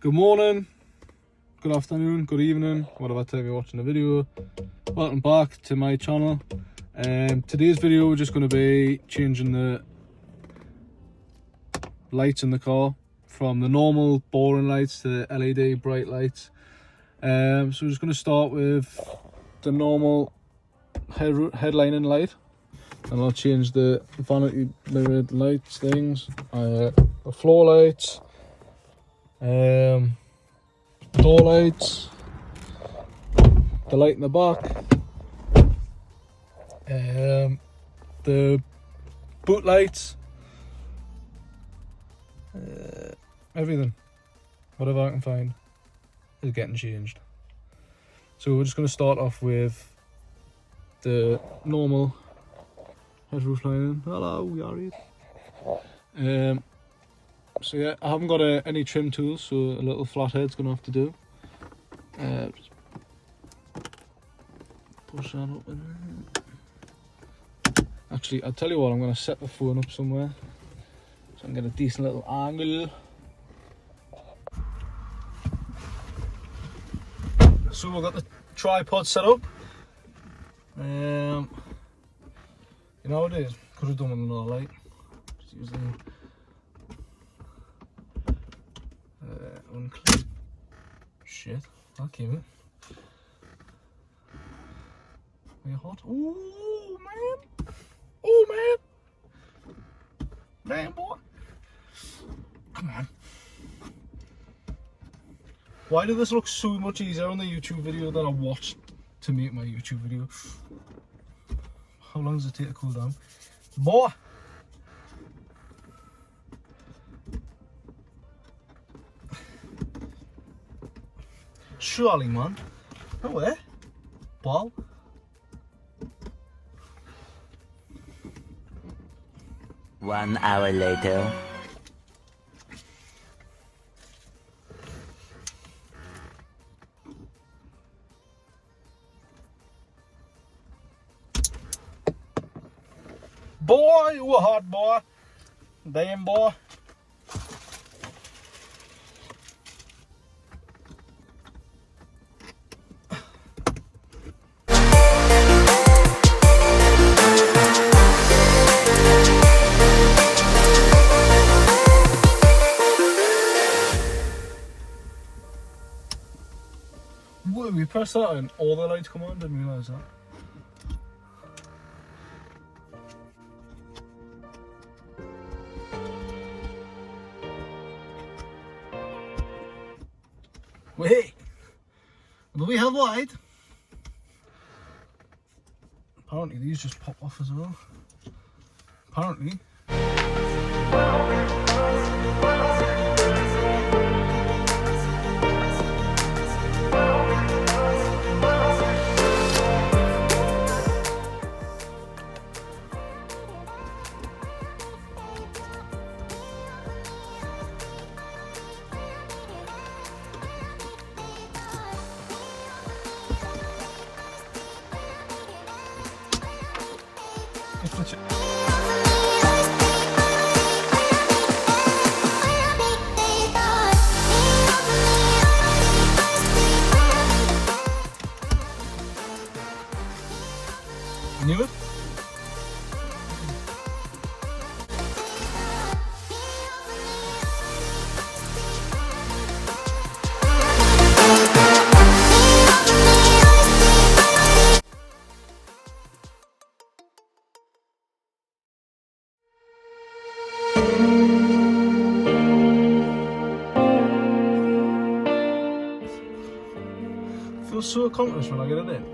Good morning, good afternoon, good evening, whatever time you're watching the video. Welcome back to my channel. Today's video we're just going to be changing the lights in the car from the normal boring lights to the LED bright lights. So we're just going to start with the normal headlining light, and I'll change the vanity mirrored lights things, the floor lights, door lights, the light in the back, the boot lights, everything, whatever I can find is getting changed. So we're just going to start off with the normal head roof lining. Hello, Yari. So yeah, I haven't got any trim tools, so a little flathead's going to have to do. Just push that up in there. Actually, I'll tell you what, I'm going to set the phone up somewhere so I can get a decent little angle. So we've got the tripod set up. You know what it is? Could have done with another light. Just use the unclear. Shit, that came in. Are you hot? Oh man! Oh man! Man, boy! Come on. Why did this look so much easier on the YouTube video than I watched to make my YouTube video? How long does it take to cool down? Boy! Surely, man. No way. Ball. One hour later. Boy, you a hot boy. Damn boy. Whoa, we pressed that and all the lights come on, didn't realise that. Wait, do we have light? Apparently these just pop off as well. Apparently. Knew it? Feels so accomplished when I get it in.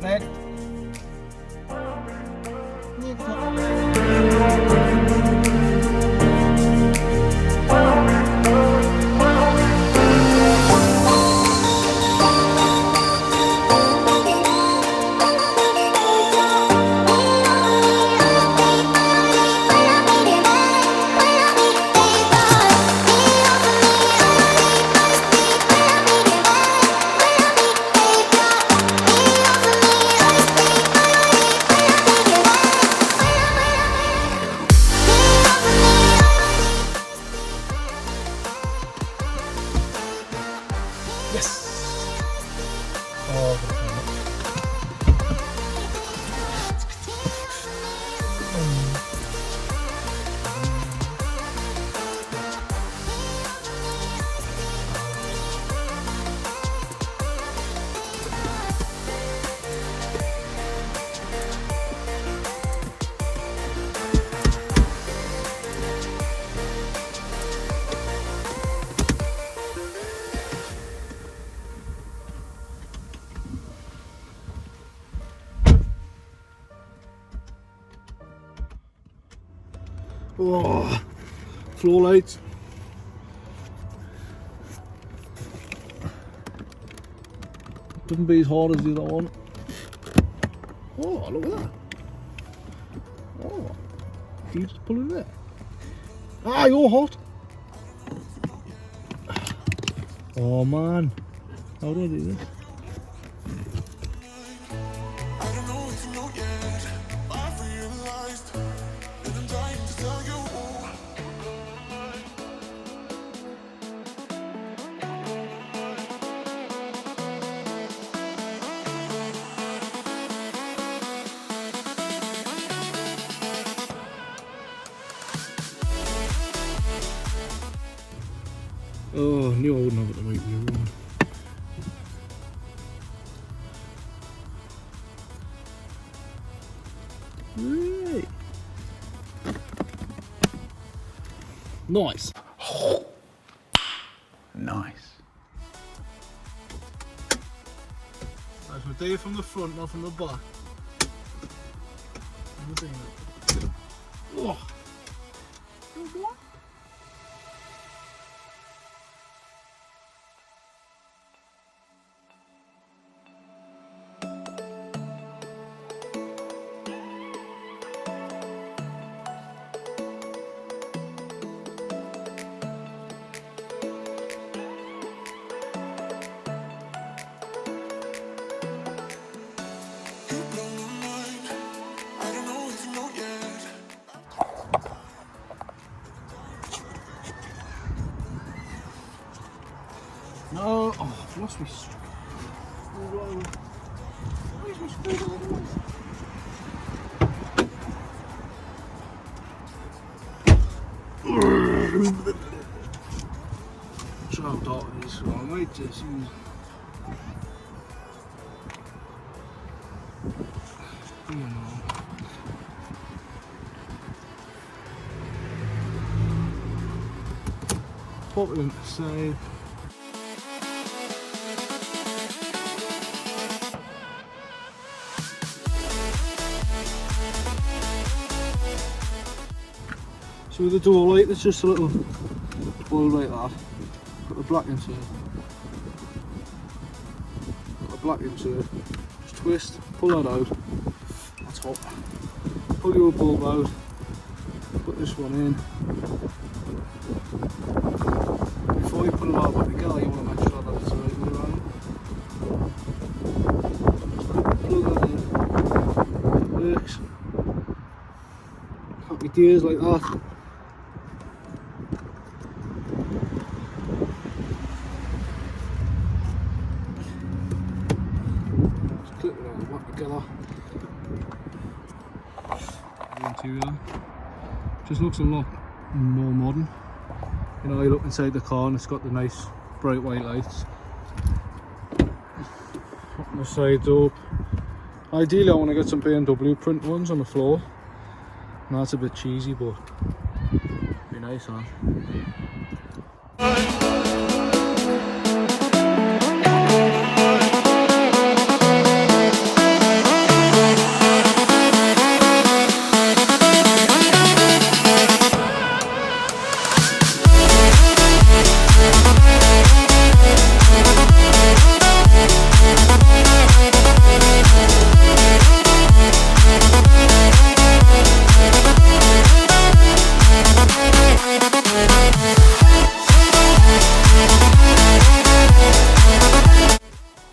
Right. Oh, floor lights. Doesn't be as hard as the other one. Oh, look at that. Oh, you just pull it there. Ah, you're hot. Oh man, how do I do this? Oh, I knew I wouldn't have it to make me run. Right. Nice. Nice. Right, so do it from the front, not from the back. Oh. No, oh, I've lost my screw. Where's my screwdriver? Chopped out of this, so I might just use. You know. Pop it inside. So with the door light, it's just a little bulb like that. Put the black into it. Put the black into it. Just twist, pull that out. That's hot. Pull your bulb out. Put this one in. Before you put it all back together, you want to make sure that it's the right way around. Just plug that in. It works. Happy days like that. Clip it all back together. The interior just looks a lot more modern. You know, you look inside the car and it's got the nice bright white lights. Open the sides up. Ideally I want to get some BMW print ones on the floor. Now that's a bit cheesy, but be nice, huh?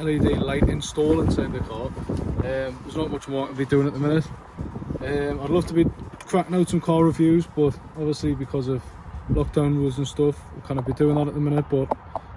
LED light install inside the car. There's not much more to be doing at the minute. I'd love to be cracking out some car reviews, but obviously because of lockdown rules and stuff, we can't be doing that at the minute. But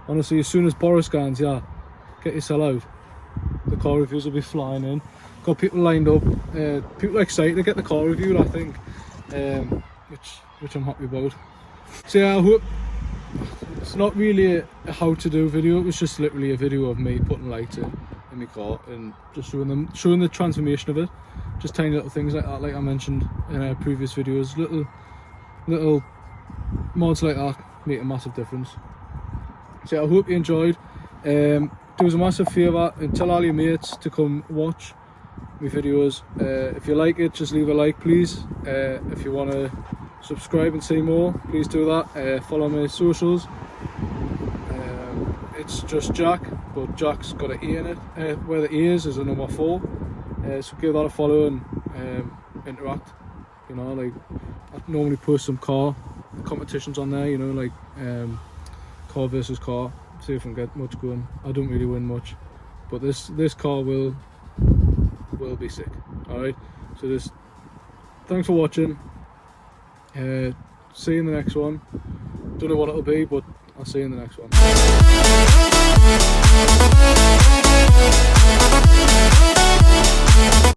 honestly, as soon as Boris gets, yeah, get yourself out, the car reviews will be flying in. got people lined up, people are excited to get the car reviewed, I think, which I'm happy about. So yeah, I hope it's not really a how to do video, it was just literally a video of me putting lights in my car and just showing the transformation of it, just tiny little things like that, like I mentioned in previous videos. Little mods like that make a massive difference. So I hope you enjoyed. Do us a massive favour and tell all your mates to come watch my videos. If you like it, just leave a like please. If you want to subscribe and see more, please do that. Follow my socials. It's just Jack, but Jack's got an E in it. Where the E is a number 4. So give that a follow and interact. You know, like I normally post some car competitions on there, you know, like car versus car, see if I can get much going. I don't really win much, but this car will be sick. All right, so thanks for watching. See you in the next one. Don't know what it'll be, but I'll see you in the next one.